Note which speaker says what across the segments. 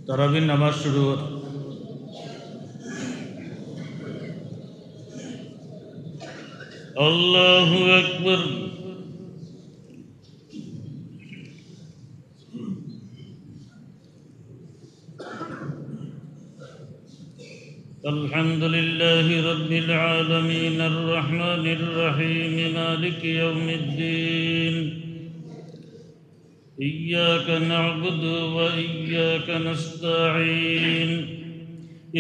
Speaker 1: তারাবির নামাজ শুরু। আল্লাহু আকবার। الحمد لله رب العالمين الرحمن الرحيم مالك يوم الدين إياك نعبد وإياك نستعين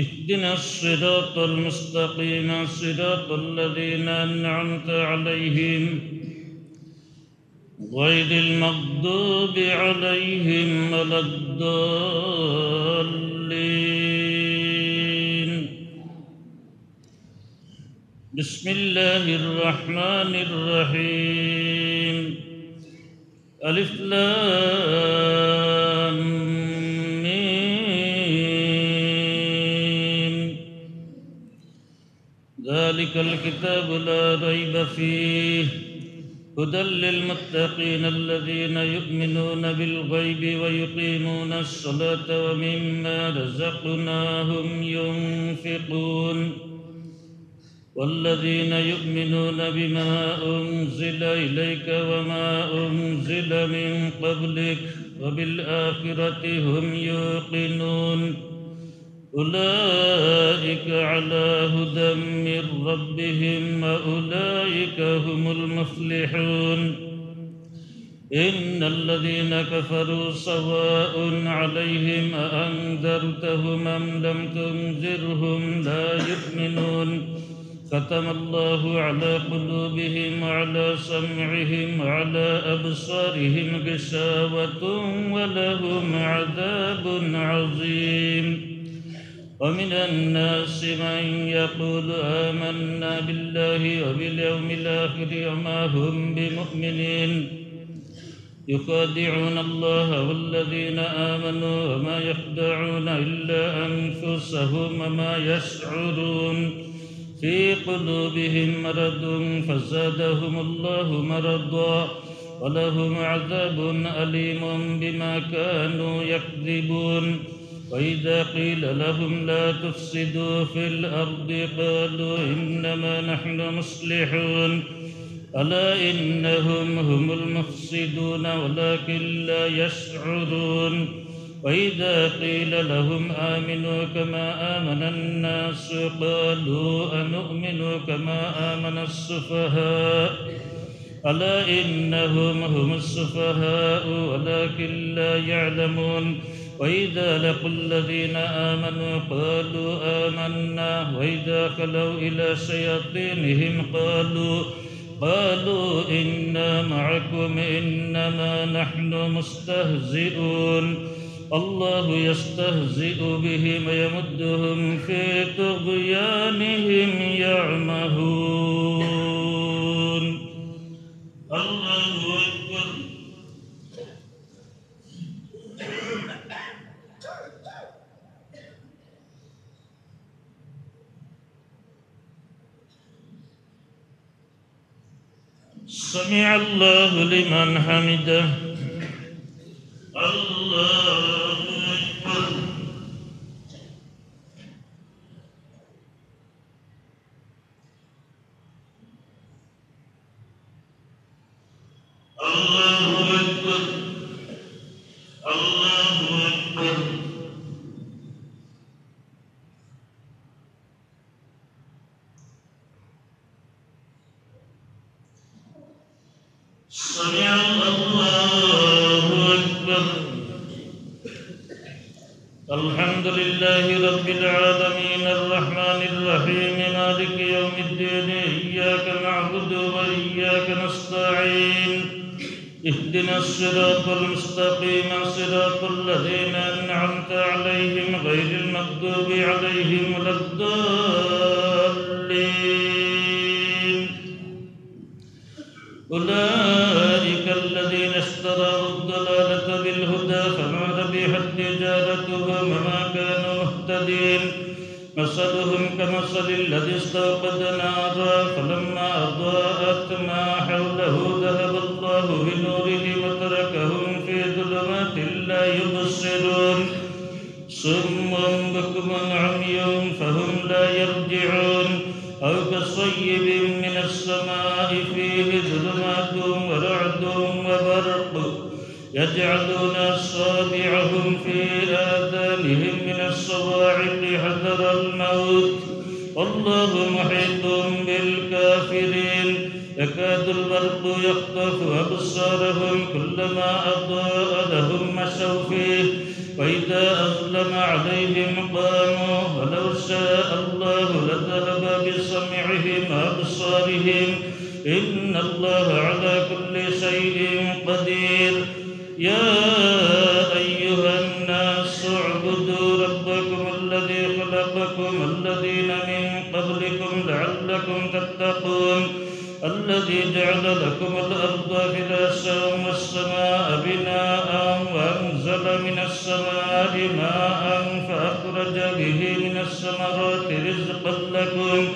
Speaker 1: اهدنا الصراط المستقيم صراط الذين أنعمت عليهم غير المغضوب عليهم ولا الضالين. بسم الله الرحمن الرحيم. ألف لام ميم. ذلك الكتاب لا ريب فيه هدى للمتقين الذين يؤمنون بالغيب ويقيمون الصلاة ومما رزقناهم ينفقون والذين يؤمنون بما أنزل إليك وما أنزل من قبلك وبالآخرة هم يوقنون أولئك على هدى من ربهم وأولئك هم المفلحون. إن الذين كفروا سواء عليهم أأنذرتهم أم لم تنذرهم لا يؤمنون ختم الله على قلوبهم وعلى سمعهم وعلى أبصارهم غشاوة ولهم عذاب عظيم. ومن الناس من يقول آمنا بالله وباليوم الآخر وما هم بمؤمنين يخادعون الله والذين آمنوا وما يخدعون إلا أنفسهم وما يشعرون في قلوبهم مرض فزادهم الله مرضا ولهم عذاب أليم بما كانوا يكذبون. وإذا قيل لهم لا تفسدوا في الأرض قالوا إنما نحن مصلحون ألا إنهم هم المفسدون ولكن لا يشعرون. وإذا قيل لهم آمنوا كما آمن الناس قالوا أنؤمن كما آمن السفهاء ألا إنهم هم السفهاء ولكن لا يعلمون. وإذا لقوا الذين آمنوا قالوا آمنا وإذا خلوا إلى شياطينهم قالوا إنا معكم إنما نحن مستهزئون. الله يستهزئ بهم ويمدهم في طغيانهم يعمهون. الله أكبر. سمع الله لمن حمده. الله أكبر. الله أكبر. الله أكبر. سمع الله أكبر. الحمد لله رب العالمين الرحمن الرحيم مالك يوم الدين إياك نعبد وإياك نستعين اهدنا الصراط المستقيم صراط الذين أنعمت عليهم غير المغضوب عليهم ولا الضالين. أولئك الذين اشتروا الضلالة بالهدى فما ربحت تجارتهم وما كانوا مهتدين. مثلهم كمثل الذي استوقد نارا فلما أضاءت ما حوله ذهب الله بنورهم وتركهم في ظلمات لا يبصرون. صم بكم عمي فهم لا يرجعون أو كصيب من السماء فيه ظلمات ورعد وبرق يجعلون أصابعهم في آذانهم من الصواعق حذر الموت والله محيط بالكافرين يكاد البرق يخطف أبصارهم كلما أضاء لهم مشوا فيه وإذا أظلم عليهم قاموا ولو شاء الله لذهب بسمعهم وأبصارهم إن الله على كل شيء قدير يا أيها الناس اعبدوا ربكم الذي خلقكم الذين من قبلكم لعلكم تتقون الذي جعل لكم الأرض فراشا والسماء بناء وأنزل من السماء ماء فأخرج به من الثمرات رزقا لكم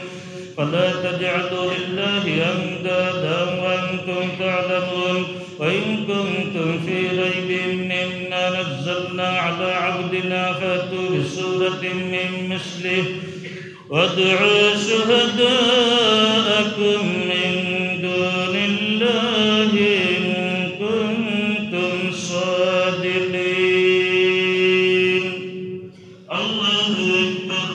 Speaker 1: فلا تجعلوا لله أندادا وأنتم تعلمون وإن كنتم في ريب مما نزلنا على عبدنا فأتوا بسورة من مثله وادعوا شهداءكم من دون الله إن كنتم صادقين الله أكبر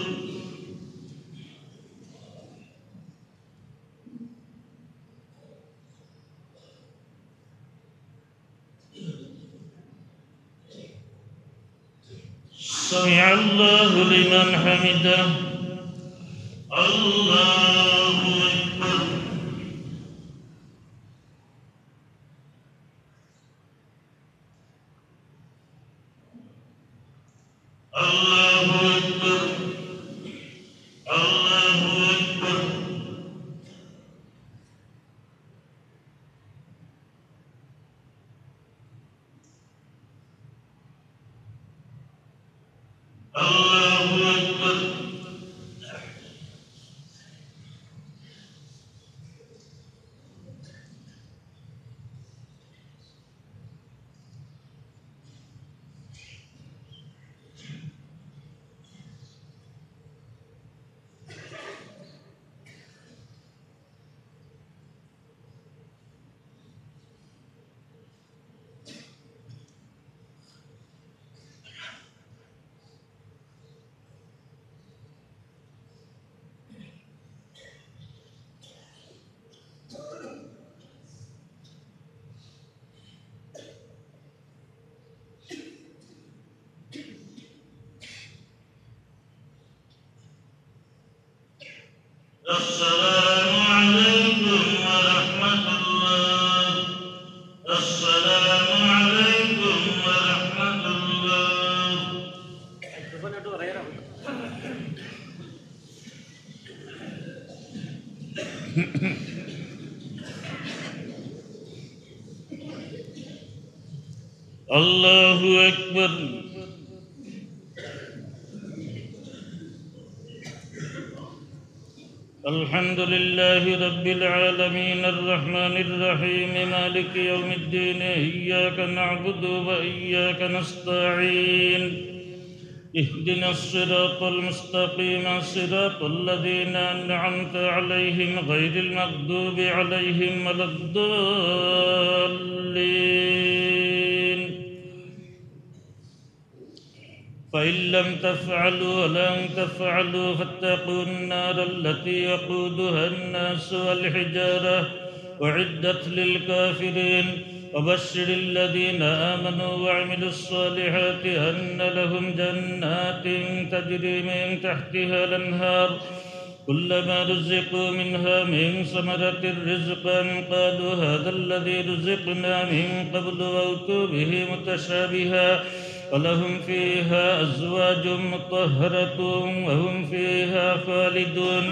Speaker 1: سمع الله لمن حمده الله أكبر الله أكبر الله أكبر الله أكبر السلام عليكم ورحمة الله السلام عليكم ورحمة الله الله أكبر الحمد لله رب العالمين الرحمن الرحيم مالك يوم الدين إياك نعبد وإياك نستعين اهدنا الصراط المستقيم صراط الذين أنعمت عليهم غير المغضوب عليهم ولا الضالين فإن لم تفعلوا ولن تفعلوا فاتقوا النار التي وقودها الناس والحجارة أعدت للكافرين وبشر الذين آمنوا وعملوا الصالحات أن لهم جنات تجري من تحتها الأنهار كلما رزقوا منها من ثمرة رزقا قالوا هذا الذي رزقنا من قبل وأتوا به متشابها ولهم فيها أزواج مطهرة وهم فيها خالدون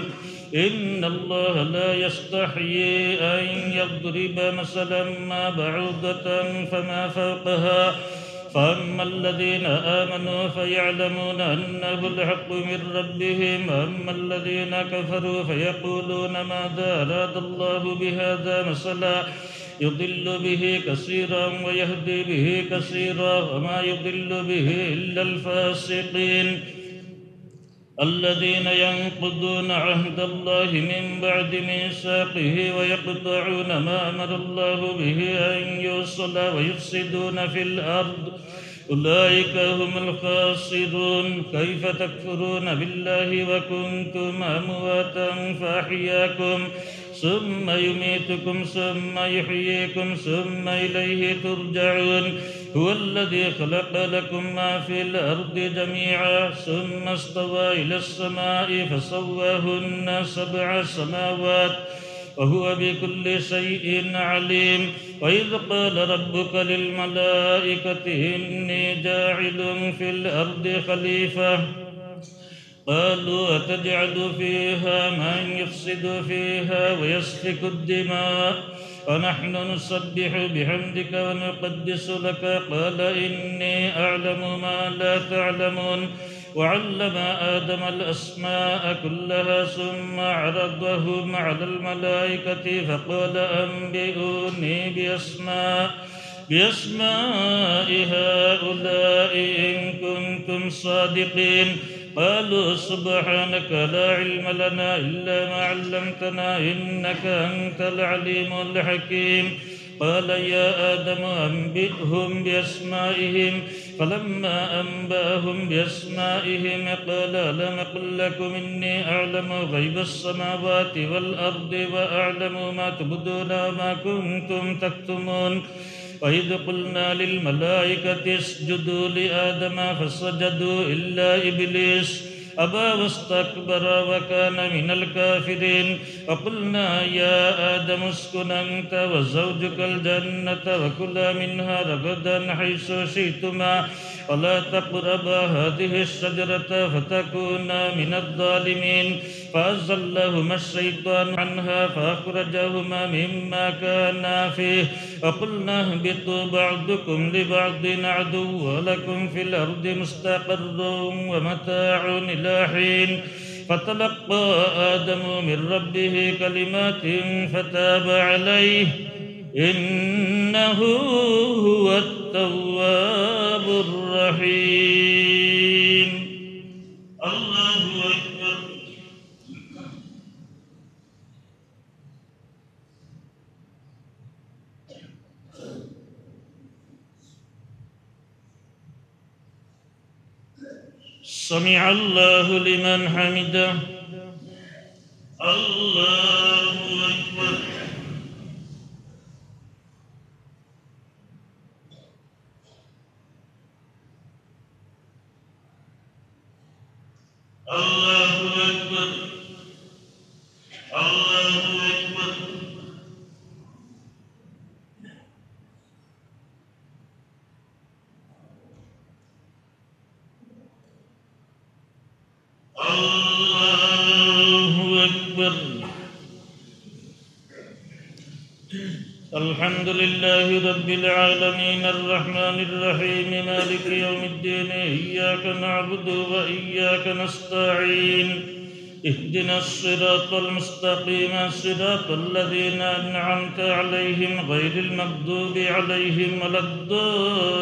Speaker 1: إن الله لا يستحيي أن يضرب مثلا ما بعوضة فما فوقها فأما الذين آمنوا فيعلمون أنه الحق من ربهم وأما الذين كفروا فيقولون ماذا أراد الله بهذا مثلا يضل به كثيرا ويهدي به كثيرا وما يضل به إلا الفاسقين الذين ينقضون عهد الله من بعد ميثاقه ويقطعون ما أمر الله به أن يوصل ويفسدون في الأرض أولئك هم الخاسرون كيف تكفرون بالله وكنتم أمواتا فأحياكم ثم يميتكم ثم يحييكم ثم إليه ترجعون هو الذي خلق لكم ما في الأرض جميعا ثم استوى إلى السماء فسواهن 7 سماوات وهو بكل شيء عليم وإذ قال ربك للملائكة إني جاعل في الأرض خليفة قالوا أتجعل فيها من يفسد فيها ويسفك الدماء ونحن نسبح بحمدك ونقدس لك قال إني أعلم ما لا تعلمون وعلم آدم الأسماء كلها ثم عرضهم على الملائكة فقال أنبئوني بأسماء هؤلاء إن كنتم صادقين قالوا سبحانك لا علم لنا إلا ما علمتنا إنك أنت العليم الحكيم قال يا آدم أنبئهم بأسمائهم فلما أنبأهم بأسمائهم قال ألم أقل لكم إني أعلم غيب السماوات والأرض وأعلم ما تبدون وما كنتم تكتمون وإذ قلنا للملائكة اسجدوا لآدم فسجدوا إلا إبليس أبى واستكبر وكان من الكافرين وقلنا يا آدم اسكن أنت وزوجك الجنة وكلا منها رغدا حيث شئتما ولا تقربا هذه الشجرة فتكونا من الظالمين فأزلهما الشيطان عنها فأخرجهما مما كانا فيه وقلنا اهبطوا بعضكم لبعض عدو ولكم في الأرض مستقر ومتاع إلى حين فتلقى آدم من ربه كلمات فتاب عليه إنه هو التواب الرحيم الله أكبر سمع الله لمن حمده الله أكبر الله أكبر الله أكبر الله أكبر الحمد لله رب العالمين الرحمن الرحيم مالك يوم الدين إياك نعبد وإياك نستعين اهدنا الصراط المستقيم صراط الذين أنعمت عليهم غير المغضوب عليهم ولا الضالين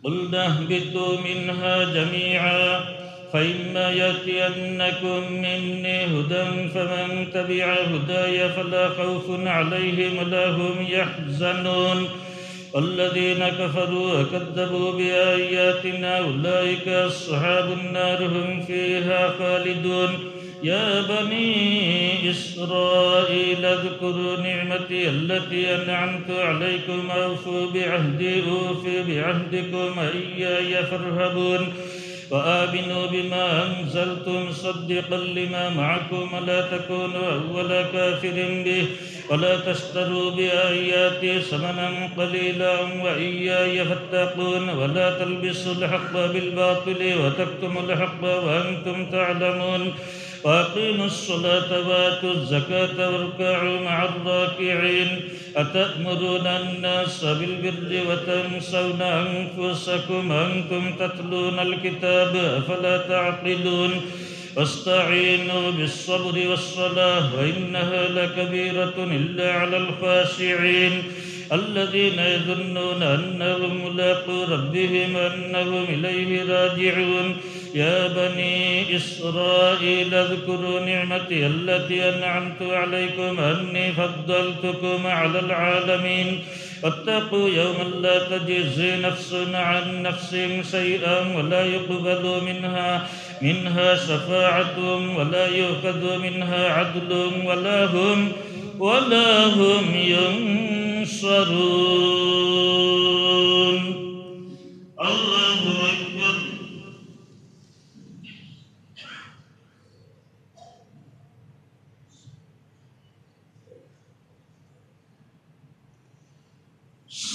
Speaker 1: قلنا اهبطوا منها جميعا فإما يأتينكم مني هدى فمن تبع هداي فلا خوف عليهم ولا هم يحزنون والذين كفروا وكذبوا بآياتنا أولئك أصحاب النار هم فيها خالدون يا بني إسرائيل اذكروا نعمتي التي أنعمت عليكم أوفوا بعهدي أوف بعهدكم وإياي فارهبون وآمنوا بما أنزلت مصدقا لما معكم ولا تكونوا أول كافر به ولا تشتروا بآياتي ثمنا قليلا وإياي فاتقون ولا تلبسوا الحق بالباطل وتكتموا الحق وأنتم تعلمون وأقيموا الصلاة وآتوا الزكاة واركعوا مع الراكعين أتأمرون الناس بالبر وتنسون أنفسكم أنتم تتلون الكتاب أفلا تعقلون واستعينوا بالصبر والصلاة وإنها لكبيرة إلا على الخاشعين الذين يظنون أنهم ملاقو ربهم وأنهم إليه راجعون يا بني إسرائيل اذكروا نعمتي التي أنعمت عليكم أني فضلتكم على العالمين واتقوا يوما لا تجزي نفس عن نفس شيئا ولا يقبل منها شفاعة ولا يؤخذ منها عدل ولا هم ينصرون. الله أكبر.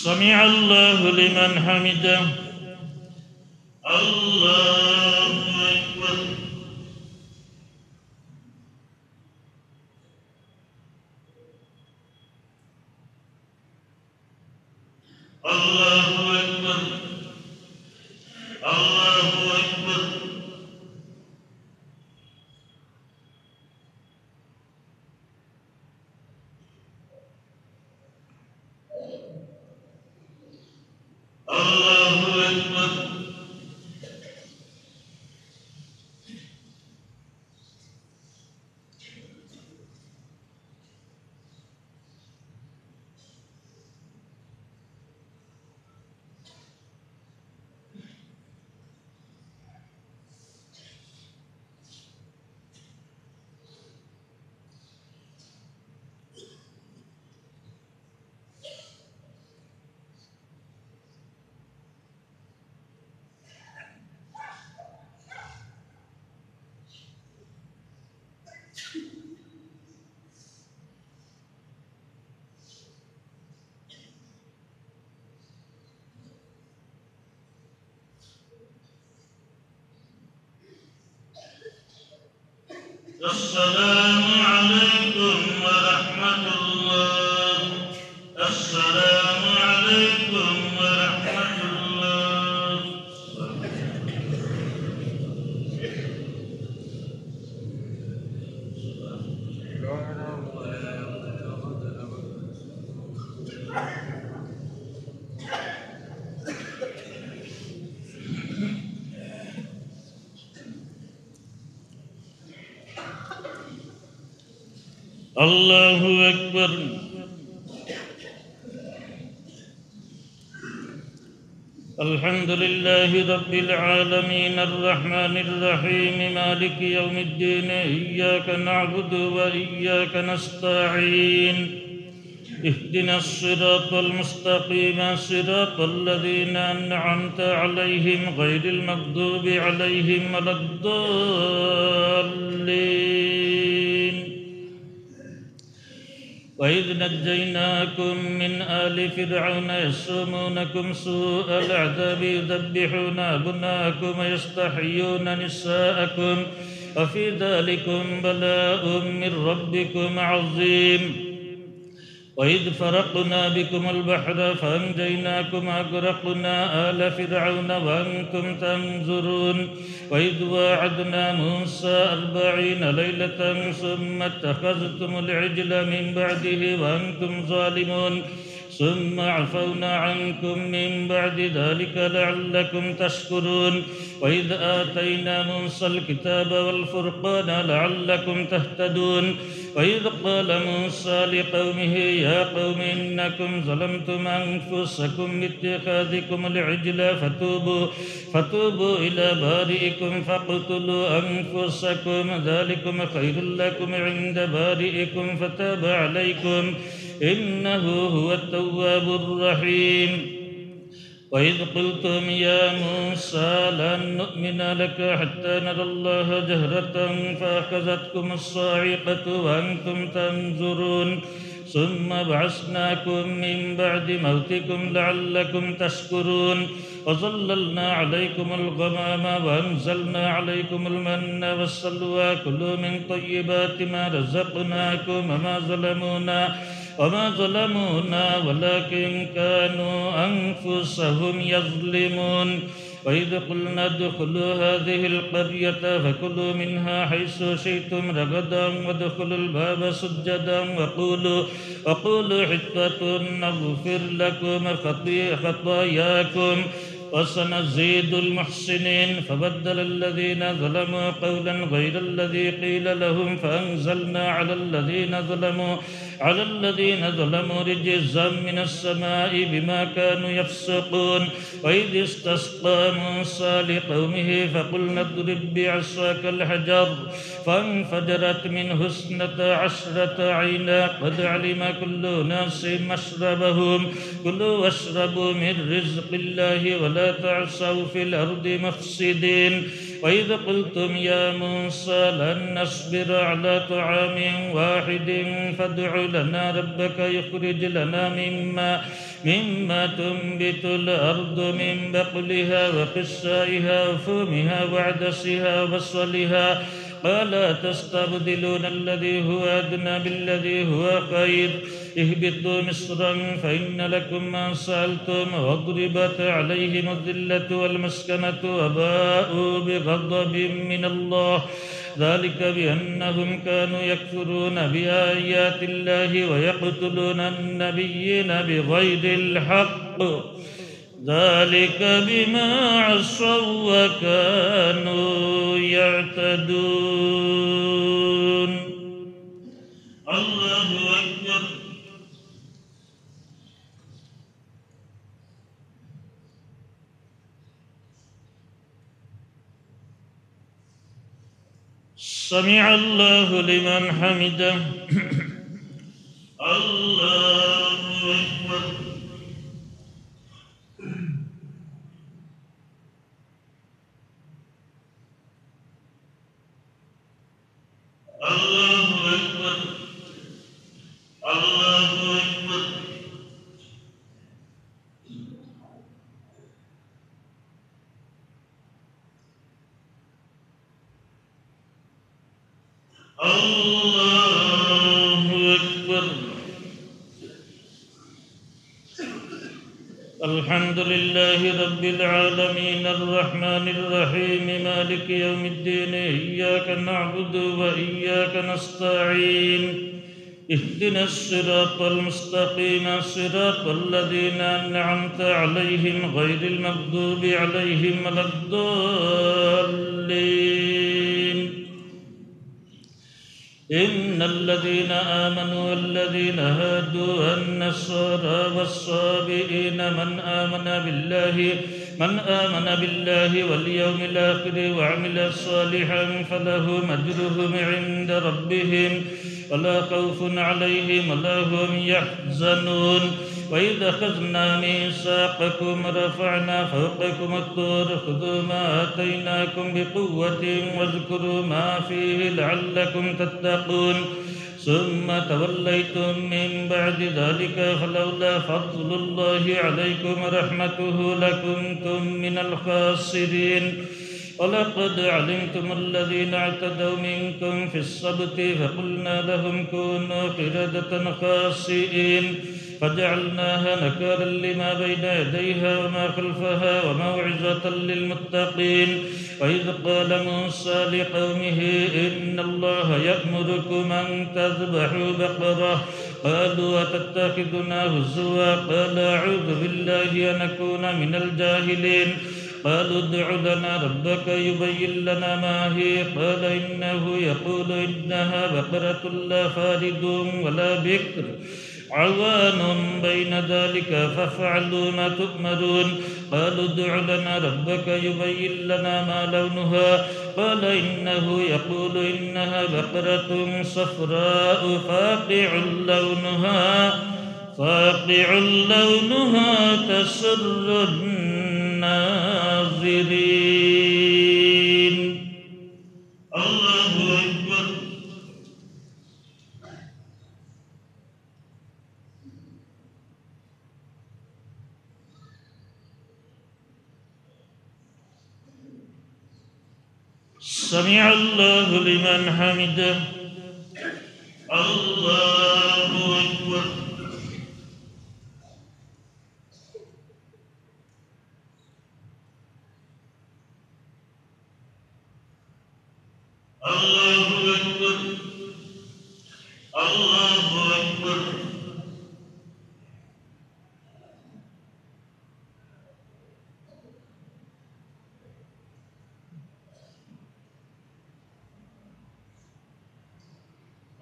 Speaker 1: سمع الله لمن حمده. الله أكبر. الله أكبر. الله أكبر. الله أكبر. السلام عليكم ورحمة الله. السلام عليكم ورحمة الله. الله أكبر. الحمد لله رب العالمين الرحمن الرحيم مالك يوم الدين إياك نعبد وإياك نستعين اهدنا الصراط المستقيم صراط الذين أنعمت عليهم غير المغضوب عليهم ولا الضالين. وإذ نجيناكم من آل فرعون يسومونكم سوء العذاب يذبحون أبناءكم ويستحيون نساءكم وفي ذلكم بلاء من ربكم عظيم. وإذ فرقنا بكم البحر فأنجيناكم وأغرقنا آل فرعون وأنتم تنظرون. وإذ واعدنا موسى 40 ليلة ثم اتخذتم العجل من بعده وأنتم ظالمون ثم عفونا عنكم من بعد ذلك لعلكم تشكرون. وإذ آتينا موسى الكتاب والفرقان لعلكم تهتدون. وإذ قال موسى لقومه يا قوم إنكم ظلمتم أنفسكم باتخاذكم العجل فتوبوا إلى بارئكم فاقتلوا أنفسكم ذلكم خير لكم عند بارئكم فتاب عليكم إنه هو التواب الرحيم. وإذ قلتم يا موسى لن نؤمن لك حتى نرى الله جهرة فأخذتكم الصاعقة وأنتم تنظرون ثم بعثناكم من بعد موتكم لعلكم تشكرون. وظللنا عليكم الغمام وأنزلنا عليكم المن والسلوى كلوا من طيبات ما رزقناكم وما ظلمونا ولكن كانوا أنفسهم يظلمون. وإذ قلنا ادخلوا هذه القرية فكلوا منها حيث شئتم رغدا وادخلوا الباب سجدا وقولوا حطة نغفر لكم خطاياكم وسنزيد المحسنين. فبدل الذين ظلموا قولا غير الذي قيل لهم فأنزلنا على الذين ظلموا رجزا من السماء بما كانوا يفسقون. وإذ استسقى موسى لقومه فقلنا اضرب بعصاك الحجر فانفجرت منه 12 عينا قد علم كل أناس مشربهم كلوا واشربوا من رزق الله ولا تعصوا في الأرض مفسدين. وإذ قلتم يا موسى لن نصبر على طعام واحد فادع لنا ربك يخرج لنا مما تنبت الأرض من بقلها وقثائها وفومها وعدسها وبصلها قال تستبدلون الذي هو أدنى بالذي هو خير اهبطوا مصرا فإن لكم ما سألتم واضربت عليهم الذلة والمسكنة وباءوا بغضب من الله ذلك بأنهم كانوا يكفرون بآيات الله ويقتلون النبيين بغير الحق ذلك بما عصوا وكانوا يعتدون. الله أكبر. سمع الله لمن حمده. الله أكبر. الله أكبر. الله أكبر. الله أكبر. الحمد لله رب العالمين الرحمن الرحيم مالك يوم الدين إياك نعبد وإياك نستعين اهدنا الصراط المستقيم صراط الذين أنعمت عليهم غير المغضوب عليهم ولا الضالين. إن الذين آمنوا والذين هادوا والنصارى والصابئين من آمن بالله واليوم الآخر وعمل صالحا فلهم أجرهم عند ربهم ولا خوف عليهم ولا هم يحزنون. وإذا أخذنا ميثاقكم رفعنا فوقكم الطور خذوا ما آتيناكم بقوة واذكروا ما فيه لعلكم تتقون ثم توليتم من بعد ذلك فلولا فضل الله عليكم ورحمته لكنتم من الخاسرين. ولقد علمتم الذين اعتدوا منكم في السبت فقلنا لهم كونوا قردة خاسئين فجعلناها نكالا لما بين يديها وما خلفها وموعظة للمتقين. وإذ قال موسى لقومه إن الله يأمركم أن تذبحوا بقرة قالوا أتتخذنا هزوا قال أعوذ بالله أن أكون من الجاهلين. قالوا ادع لنا ربك يبين لنا ما هي قال إنه يقول إنها بقرة لا فارض ولا بكر عوان بين ذلك فافعلوا ما تؤمرون. قالوا ادع لنا ربك يبين لنا ما لونها قال إنه يقول إنها بقرة صفراء فاقع لونها تسر الناظرين. الله أكبر. سمع الله لمن حمده. الله أكبر. الله أكبر الله أكبر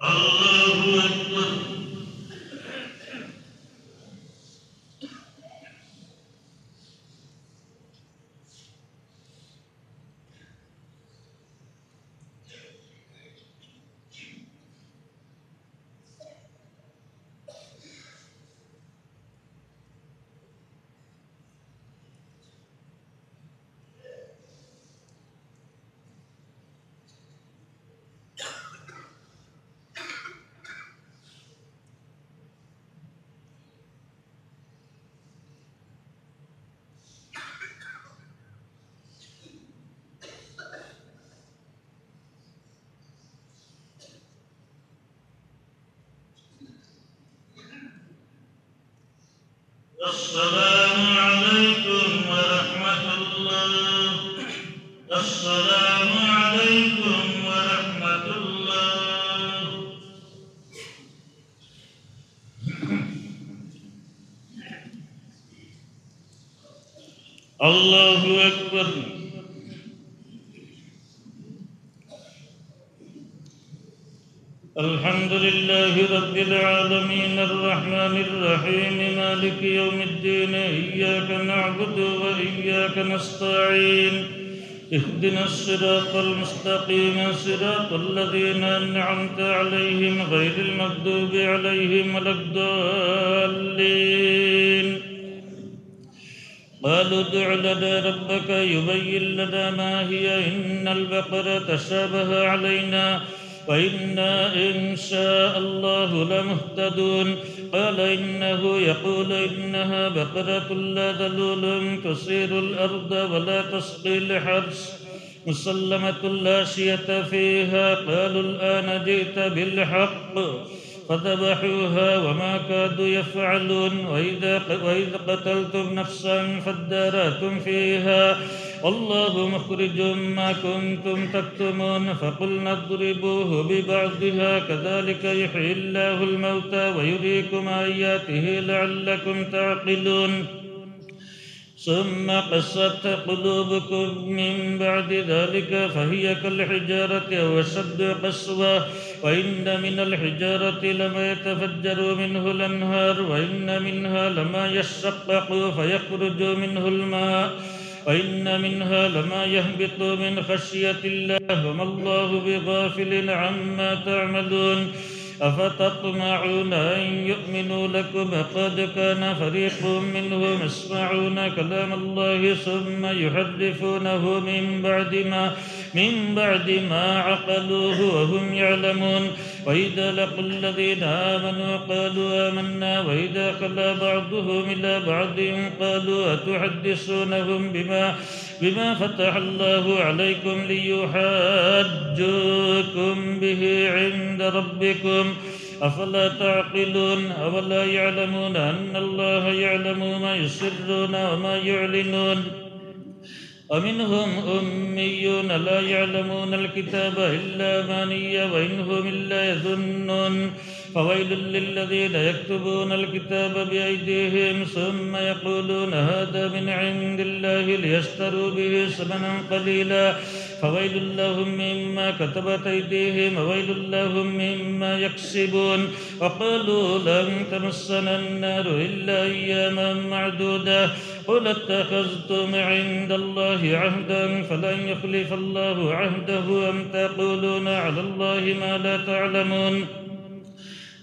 Speaker 1: الله أكبر السلام عليكم ورحمة الله. السلام عليكم ورحمة الله. الله أكبر. الحمد لله رب العالمين الرحمن الرحيم مالك يوم الدين إياك نعبد وإياك نستعين اهدنا الصراط المستقيم صراط الذين أنعمت عليهم غير المغضوب عليهم ولا الضالين. قالوا ادع لنا ربك يبين لنا ما هي إن البقرة تشابه علينا وإنا إن شاء الله لمهتدون. قال إنه يقول إنها بقرة لا ذلول تثير الأرض ولا تسقي الحرث مسلمة لا شية فيها. قالوا الآن جئت بالحق فذبحوها وما كادوا يفعلون. وإذ قتلتم نفسا فادارأتم فيها والله مخرج ما كنتم تكتمون. فقلنا اضربوه ببعضها كذلك يحيي الله الموتى ويريكم آياته لعلكم تعقلون. ثم قست قلوبكم من بعد ذلك فهي كالحجارة أو أشد قسوة. وإن من الحجارة لما يتفجر منه الأنهار وإن منها لما يشقق فيخرج منه الماء وإن منها لما يهبط من خشية الله وما الله بغافل عما تعملون. أفتطمعون أن يؤمنوا لكم قد كان فريق منهم يسمعون كلام الله ثم يحرفونه من بعد ما عقلوه وهم يعلمون. وإذا لقوا الذين آمنوا قالوا آمنا وإذا خلا بعضهم إلى بعض قالوا أتحدثونهم بما فتح الله عليكم ليحاجوكم به عند ربكم أفلا تعقلون. أولا يعلمون أن الله يعلم ما يسرون وما يعلنون. ومنهم أميون لا يعلمون الكتاب إلا أماني وإن هم إلا يظنون. فويل للذين يكتبون الكتاب بأيديهم ثم يقولون هذا من عند الله ليشتروا به ثمنا قليلا فويل لهم مما كتبت أيديهم وويل لهم مما يكسبون. وقالوا لن تمسنا النار إلا أياما معدودة قل اتخذتم عند الله عهدا فلن يخلف الله عهده أم تقولون على الله ما لا تعلمون.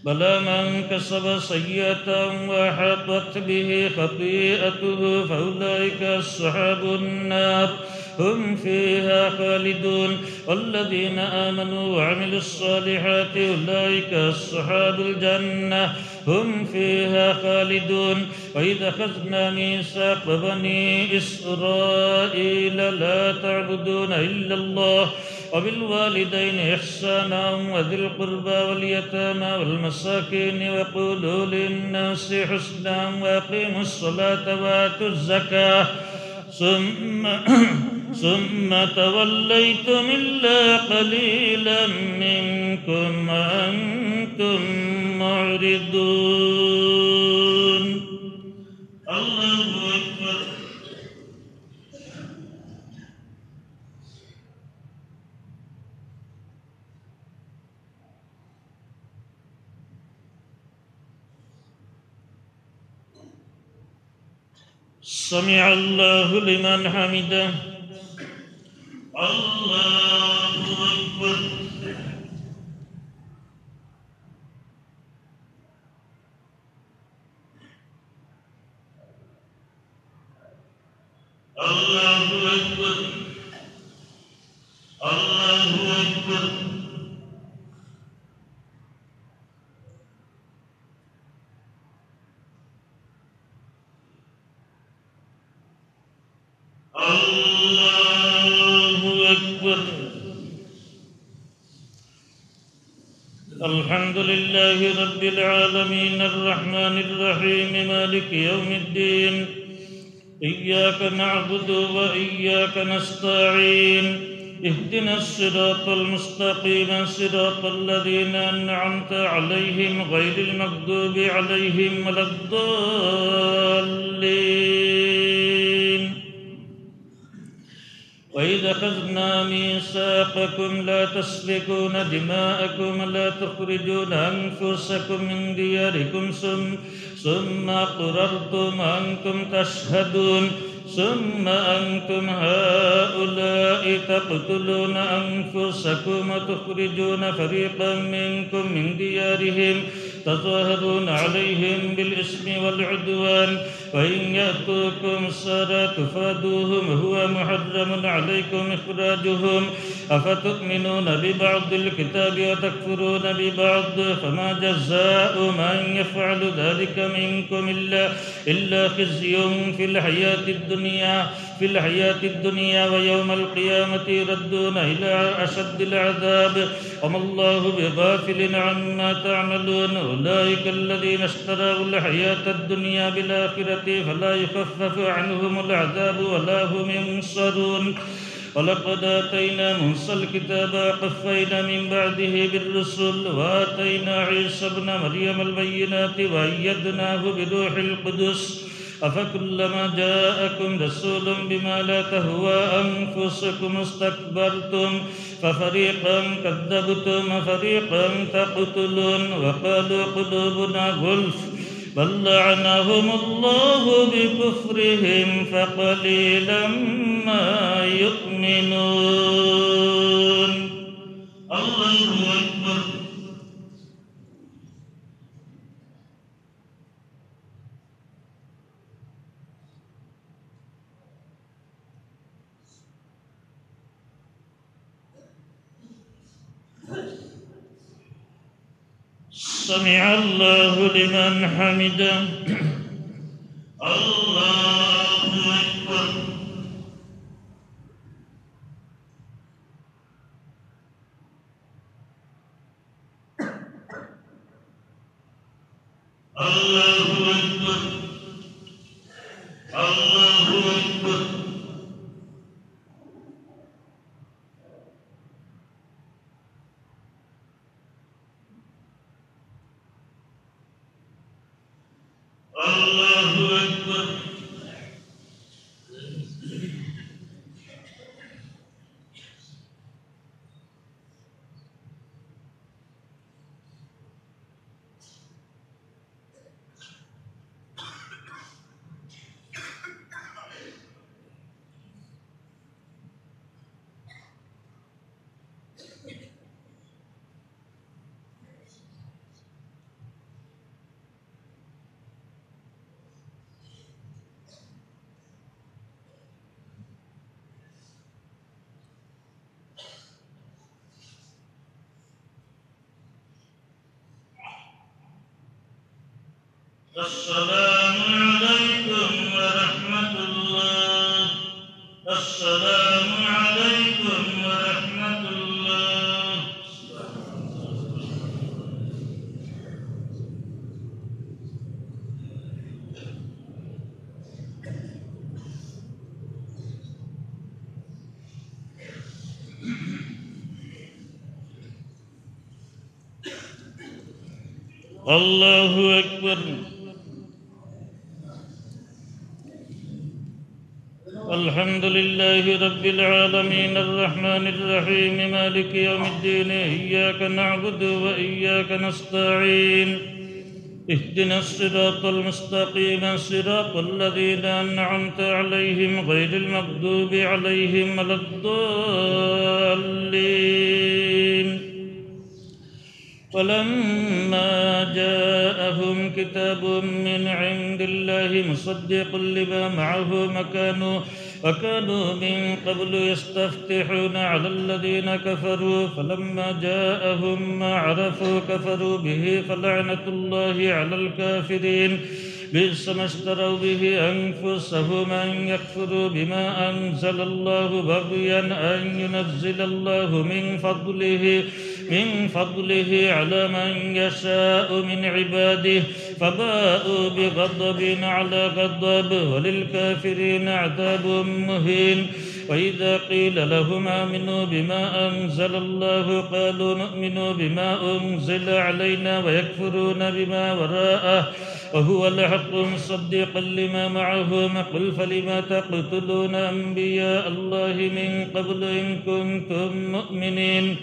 Speaker 1: بلى من كسب سيئة وأحاطت به خطيئته فأولئك أصحاب النار هم فيها خالدون. والذين آمنوا وعملوا الصالحات أولئك أصحاب الجنة هم فيها خالدون. وإذا أخذنا ميثاق بني إسرائيل لا تعبدون إلا الله وبالوالدين إحسانا وذي القربى واليتامى والمساكين وقولوا للناس حسنا وأقيموا الصلاة وآتوا الزكاة ثم توليتم إلا قليلا منكم وأنتم معرضون. الله أكبر. سمع الله لمن حمده. الله أكبر. الله أكبر. الله أكبر. الله أكبر. الحمد لله رب العالمين الرحمن الرحيم مالك يوم الدين. إياك نعبد وإياك نستعين. اهدنا الصراط المستقيم صراط الذين أنعمت عليهم غير المغضوب عليهم ولا الضالين. وإذا أخذنا ميثاقكم لا تسفكون دماءكم ولا تخرجون أنفسكم من دياركم ثم أقررتم وأنتم تشهدون. ثم أنتم هؤلاء تقتلون أنفسكم وتخرجون فريقا منكم من ديارهم تظاهرون عليهم بالإثم والعدوان وإن يأتوكم سارى تفادوهم وهو محرم عليكم إخراجهم. أفتؤمنون ببعض الكتاب وتكفرون ببعض فما جزاء من يفعل ذلك منكم إلا خزي في الحياة الدنيا ويوم القيامة يردون إلى أشد العذاب وما الله بغافل عما تعملون. أولئك الذين اشتروا الحياة الدنيا بالآخرة فلا يخفف عنهم العذاب ولا هم ينصرون. ولقد آتينا موسى الكتاب وقفينا من بعده بالرسل وآتينا عيسى ابن مريم البينات وأيدناه بروح القدس. أفكلما جاءكم رسول بما لا تهوى أنفسكم استكبرتم ففريقا كذبتم وفريقا تقتلون. وقالوا قلوبنا غلف بل لعنهم الله بكفرهم فقليلا ما يؤمنون. الله أكبر. سمع الله لمن حمده. الله أكبر. الله أكبر. الله أكبر. الله أكبر. السلام عليكم ورحمة الله. السلام عليكم ورحمة الله. الله أكبر. الحمد لله رب العالمين الرحمن الرحيم مالك يوم الدين إياك نعبد وإياك نستعين اهدنا الصراط المستقيم صراط الذين أنعمت عليهم غير المغضوب عليهم ولا الضالين. فلما جاءهم كتاب من عند الله مصدق لما معهم وكانوا من قبل يستفتحون على الذين كفروا فلما جاءهم ما عرفوا كفروا به فلعنة الله على الكافرين. بئس ما اشتروا به أنفسهم أن يكفروا بما أنزل الله بغيا أن ينزل الله من فضله على من يشاء من عباده فباءوا بغضب على غضب وللكافرين عذاب مهين. وإذا قيل لهم آمنوا بما أنزل الله قالوا نؤمن بما أنزل علينا ويكفرون بما وراءه وهو الحق مصدقا لما معهم. قل فلم تقتلون أنبياء الله من قبل إن كنتم مؤمنين.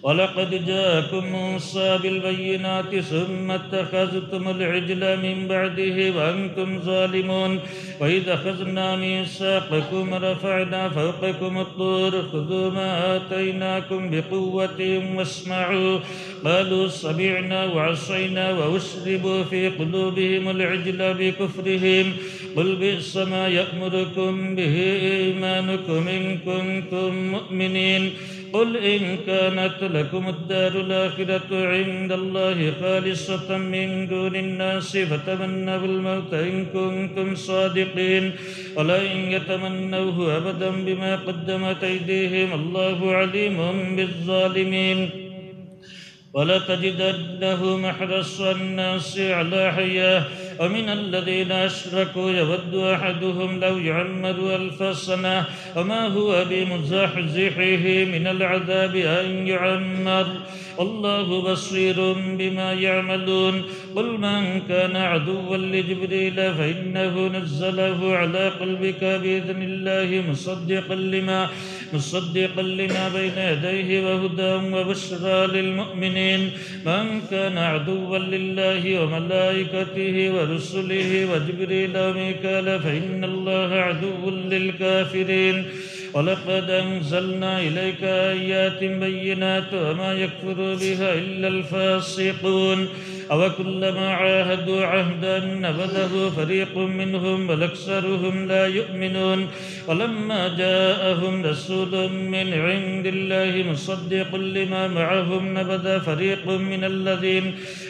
Speaker 1: ولقد جاءكم موسى بالبينات ثم اتخذتم العجل من بعده وأنتم ظالمون. وإذا أخذنا ميثاقكم ورفعنا فوقكم الطور خذوا ما آتيناكم بقوة واسمعوا قالوا سمعنا وعصينا وأشربوا في قلوبهم العجل بكفرهم. قل بئس ما يأمركم به إيمانكم إن كنتم مؤمنين. قل إن كانت لكم الدار الآخرة عند الله خالصة من دون الناس فتمنوا الموت إن كنتم صادقين ولن يتمنوه أبدا بما قدمت أيديهم الله عليم بالظالمين. ولتجدنهم أحرص الناس على حياة ومن الذين أشركوا يود أحدهم لو يعمر 1000 سنة وما هو بمزحزحه من العذاب أن يعمر والله بصير بما يعملون. قل من كان عدوا لجبريل فإنه نزله على قلبك بإذن الله مصدقا لما بين يديه وهدى وبشرى للمؤمنين. من كان عدوا لله وملائكته ورسله وجبريل وميكال فإن الله عدو للكافرين. ولقد أنزلنا إليك آيات بينات وما يكفر بها إلا الفاسقون. أوكلما عاهدوا عهدا نبذه فريق منهم بل أكثرهم لا يؤمنون. ولما جاءهم رسول من عند الله مصدق لما معهم نبذ فريق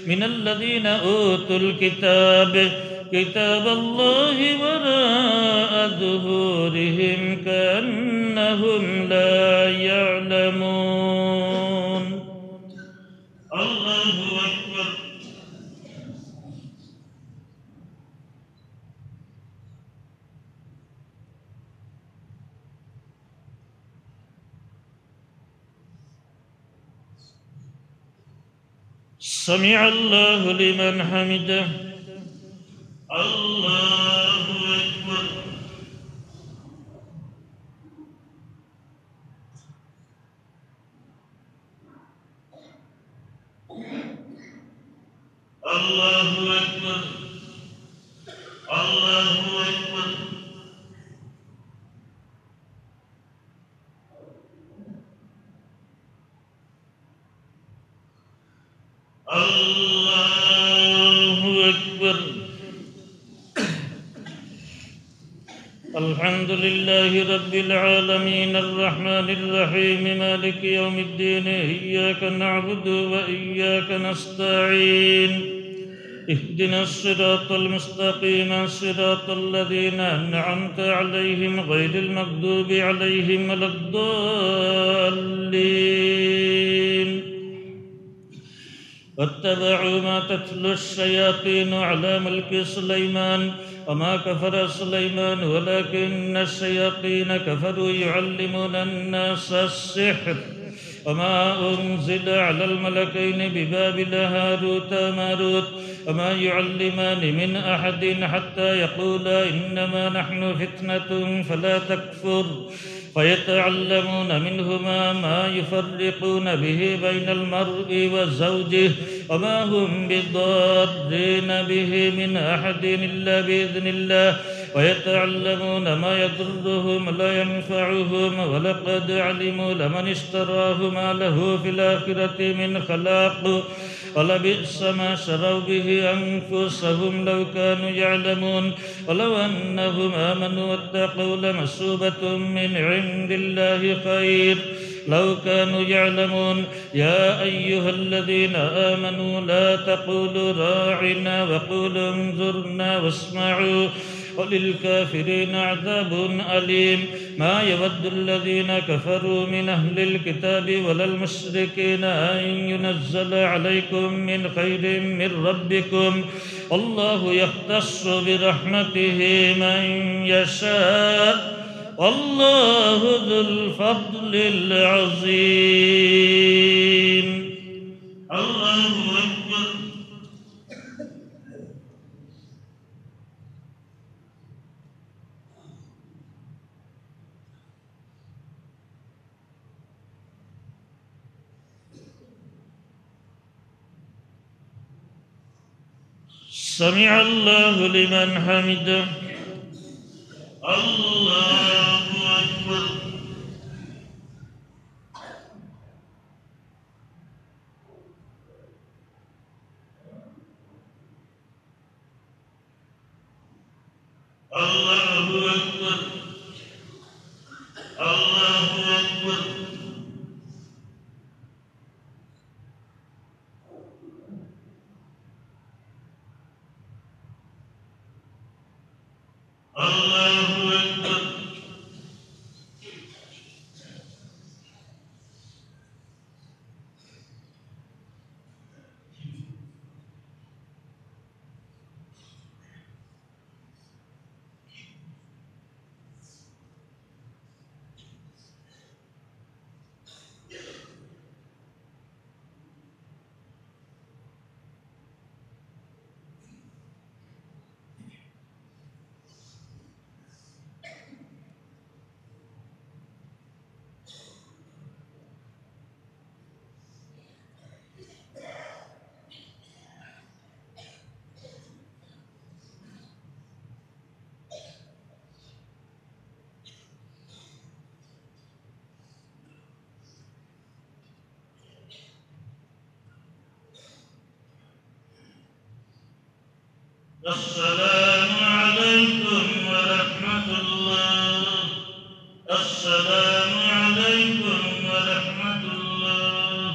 Speaker 1: من الذين أوتوا كتاب الله وراء ظهورهم كأنهم لا يعلمون. الله أكبر. سمع الله لمن حمده. الله أكبر. الله أكبر. الله أكبر. الله أكبر. الحمد لله رب العالمين الرحمن الرحيم مالك يوم الدين إياك نعبد وإياك نستعين اهدنا الصراط المستقيم صراط الذين أنعمت عليهم غير المغضوب عليهم ولا الضالين. واتبعوا ما تتلو الشياطين على ملك سليمان وما كفر سليمان ولكن الشياطين كفروا يعلمون الناس السحر وما أنزل على الملكين ببابل هاروت وماروت وما يعلمان من أحد حتى يقولا إنما نحن فتنة فلا تكفر فيتعلمون منهما ما يفرقون به بين المرء وزوجه وما هم بضارين به من أحد إلا بإذن الله ويتعلمون ما يضرهم ولا ينفعهم ولقد علموا لمن اشتراه ما له في الآخرة من خلاق ولبئس ما شروا به أنفسهم لو كانوا يعلمون ولو أنهم آمنوا واتقوا لمثوبة من عند الله خير لو كانوا يعلمون يا أيها الذين آمنوا لا تقولوا راعنا وقولوا انظرنا واسمعوا وللكافرين عذاب أليم ما يود الذين كفروا من أهل الكتاب ولا المشركين أن ينزل عليكم من خير من ربكم والله يختص برحمته من يشاء والله ذو الفضل العظيم. الله أكبر. سمع الله لمن حمده. الله أكبر. الله أكبر. الله أكبر. الله أكبر. السلام عليكم ورحمة الله. السلام عليكم ورحمة الله.